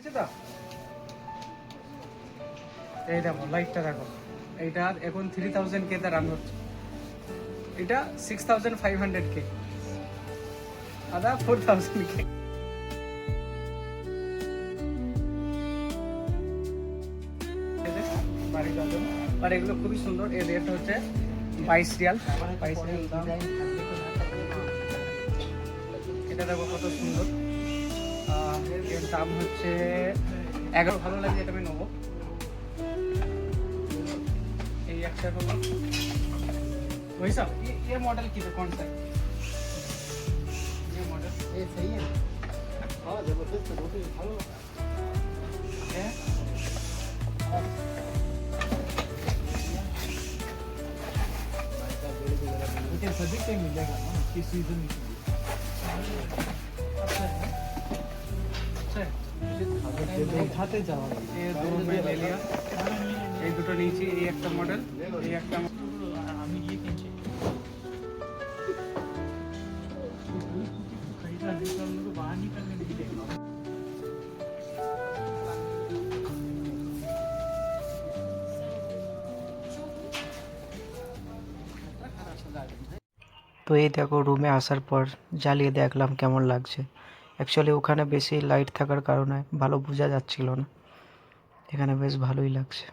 বুঝছো তো? এই দেখো লাইটটা দেখো, এইটা এখন 3000K তে রান হচ্ছে, এটা 6500K, আদা 4000K। বাড়ির জন্য আর এগুলো খুবই সুন্দর। এর রেট হচ্ছে 22 রিয়াল, 22 রিয়াল দাম। এটা দেখো কত সুন্দর, এর দাম হচ্ছে 11। ভালো লাগে, এটা আমি নেবো। এই একটা হলো वही सब। ये मॉडल की कौन सा है? ये मॉडल ये सही है। हाँ जबरदस्त है, बहुत ही भालो है। लेकिन सभी टाइम मिलेगा ना, किस सीजन में? अच्छा है, अच्छा है। उठाते जाओ। ये दो में ले लिया, এই দুটো নিয়েছি। এই একটা মডেল, এই একটা আমি ये কিনছি। खरीदा नहीं तो हम लोग को बाहर निकलने नहीं देगा। তো এই দেখো রুমে আসার পর জ্বালিয়ে দেখলাম কেমন লাগছে। অ্যাকচুয়ালি ওখানে বেশি লাইট থাকার কারণে ভালো বোঝা যাচ্ছিল না, এখানে বেশ ভালোই লাগছে।